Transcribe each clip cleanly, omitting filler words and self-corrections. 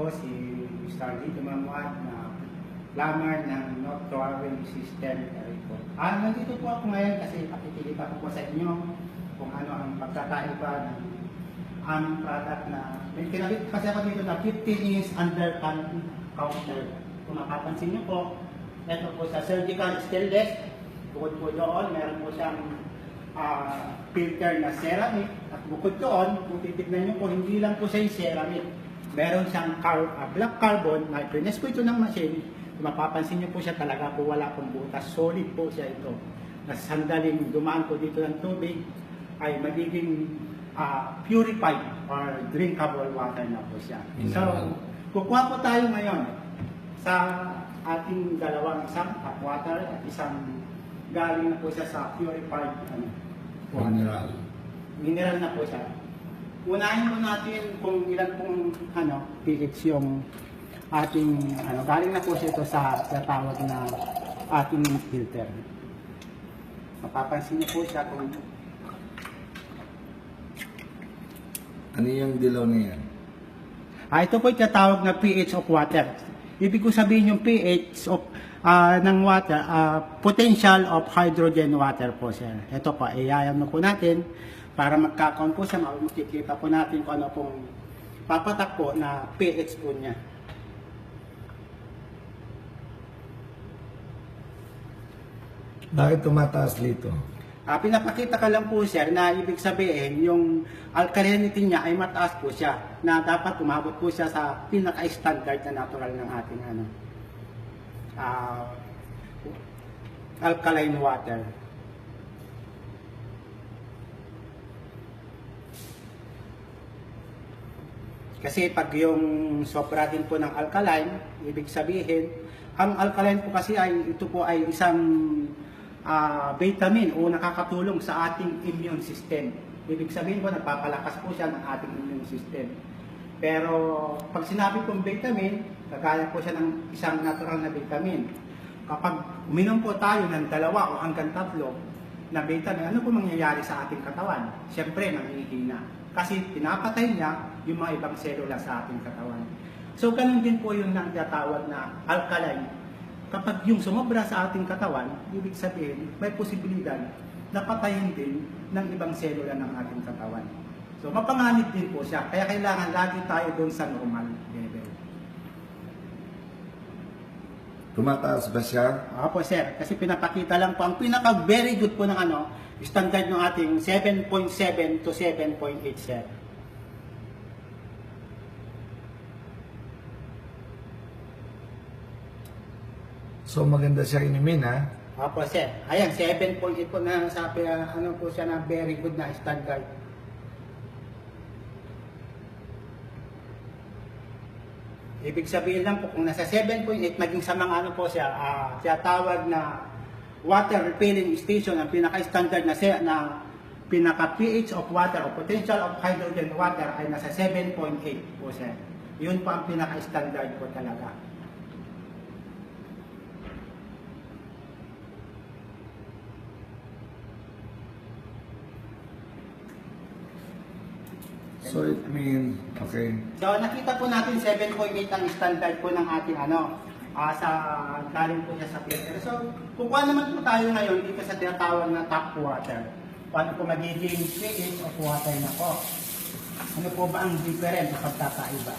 po si Mr. Dito Mamuat na plumber ng North Drawing System. Nandito po ako ngayon kasi pakikita ko po sa inyo kung ano ang pagkakaiba ng aming product na may kinabit kasi ako dito na 15-inch under counter. Kung mapapansin nyo po, ito po sa surgical stainless. Bukod po doon, meron po siyang filter na ceramic. At bukod doon, kung titignan nyo po, hindi lang po siya yung ceramic. Meron siyang black carbon na furnace po ito ng machine. Kung mapapansin nyo po siya, talaga po wala pong butas. Solid po siya ito. Na sandaling dumaan po dito ng tubig ay magiging purified or drinkable water na po siya. So, kukuha po tayo ngayon sa ating dalawang isang tap water at isang galing na po siya sa purified water. Mineral na po siya. Unahin po natin kung ilan pong pH yung ating galing na po siya ito sa tatawag na ating filter. Mapapansin niyo po siya kung ano yung dilaw na yan? ito po yung tatawag na pH of water. Ibig ko sabihin yung pH of ng water, potential of hydrogen water po sir. Ito po, iayam na po natin para magkakaon po siya, makikita po natin kung ano pong papatak po na pH po niya. Bakit tumataas dito? Pinapakita ka lang po sir na ibig sabihin yung alkalinity niya ay mataas po siya na dapat umabot po siya sa pinaka-standard na natural ng ating alkaline water. Kasi pag yung sobra din po ng alkaline, ibig sabihin, ang alkaline po kasi ito po ay isang vitamin o nakakatulong sa ating immune system. Ibig sabihin po, nagpapalakas po siya ng ating immune system. Pero pag sinabi pong vitamin, kagaya po siya ng isang natural na vitamin. Kapag uminom po tayo ng 2 o hanggang 3 na vitamin, ano po mangyayari sa ating katawan? Siyempre, nanghihina. Kasi pinapatay niya yung mga ibang selula sa ating katawan. So, ganun din po yung tinatawag na alkaline. Kapag yung sumobra sa ating katawan, ibig sabihin, may posibilidad na patayin din ng ibang selula ng ating katawan. So, mapanganib din po siya. Kaya kailangan lagi tayo doon sa normal level. Tumataas ba siya? Opo, sir. Kasi pinapakita lang po, ang pinaka-very good po ng standard ng ating 7.7 to 7.8, sir. So maganda siya inumin ha? Opo, sir. Ayan, 7.8 po na sabi, po siya na very good na standard. Ibig sabihin lang po, kung nasa 7.8, maging sa mga po siya, tawag na water refilling station, ang pinaka-standard na pinaka-pH of water o potential of hydrogen water ay nasa 7.8 po siya. Yun po ang pinaka-standard po talaga. So it means, okay. So nakita po natin 7.8 ang standard po ng ating sa galing po niya sa filter. So kukuha naman po tayo ngayon dito sa tinatawag na tap water. Paano po magiging pH of water na po? Ano po ba ang difference sa pagkakaiba?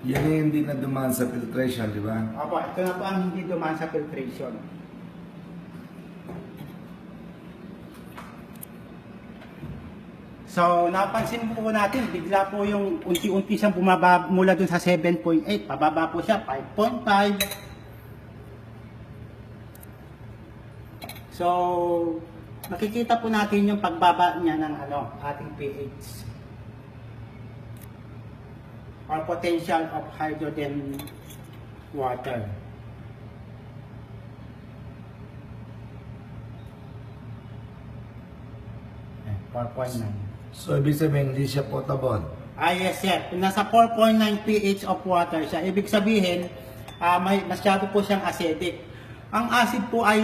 Yan yung hindi na dumaan sa filtration, di ba? Opo, ito na po ang hindi dumaan sa filtration. So, napansin po natin, bigla po yung unti-unti siyang bumaba mula dun sa 7.8. Pababa po siya, 5.5. So, makikita po natin yung pagbaba niya ng ating pH. Or potential of hydrogen water. 4.9. So ibig sabihin hindi siya potable. Yes sir, kung nasa 4.9 pH of water siya, ibig sabihin masyado po siyang acidic. Ang acid po ay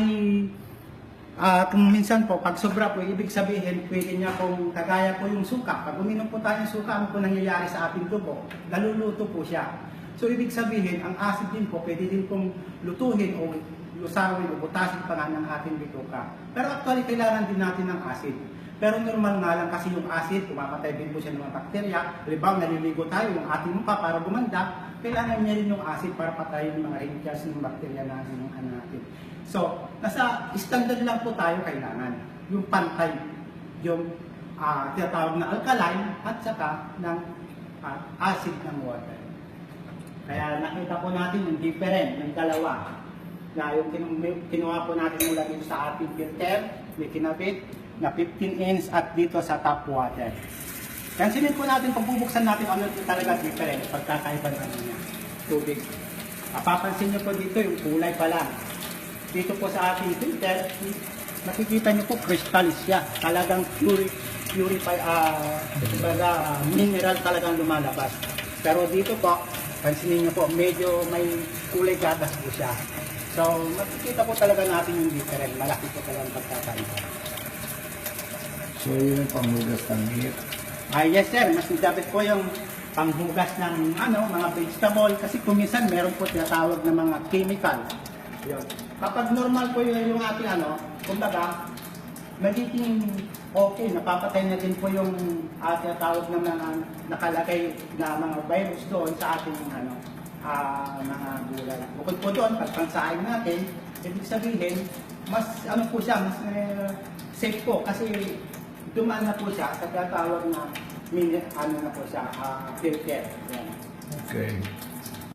Kung minsan po, pag sobra po, ibig sabihin, pwede niya kung kagaya po yung suka. Pag uminom po tayo ng suka, ano po nangyayari sa ating tubo? Naluluto po siya. So, ibig sabihin, ang acid din po, pwede din pong lutuhin o lusawin o butasin pa nga ng ating bituka. Pero actually, kailangan din natin ng acid. Pero normal nga lang kasi yung acid, pumapatay din po siya ng mga bakterya. Halimbawa, naliligo tayo, yung ating mukha para gumanda, kailangan niya rin yung acid para patayin yung mga radicals ng bakterya na natin. So, nasa standard lang po tayo kailangan. Yung pantay, yung tinatawag na alkaline at saka ng acid ng water. Kaya nakita po natin yung different ng dalawa. Na yung kinuha po natin mula dito sa ating filter, may kinabit na 15 inch at dito sa tap water. Kansinin po natin, pag bubuksan natin, ano talaga different, pagkakaiba ng ano niya, tubig. Papansin niyo po dito yung kulay pa lang. Dito po sa ating filter, makikita niyo po crystal siya. Talagang purify, mineral talagang lumalabas. Pero dito po, pansinin niyo po, medyo may kulay gatas po siya. So, makikita po talaga natin yung different. Malaki po talagang pagkakaiba. So, yun yung panghugas ng meat. Yes sir, mas nagdabit po yung panghugas ng mga vegetable kasi kung minsan meron po tinatawag na mga chemical. Yun. Kapag normal po yung ating kumbaga, magiging okay, napapatay na din po yung tinatawag na mga nakalagay na mga virus doon sa ating mga gulay. Bukod po doon, pag pansahin natin, ibig sabihin, mas po siya, mas safe po kasi dumaan na po siya sa tinatawag na na po siya, filter. Yan. Okay.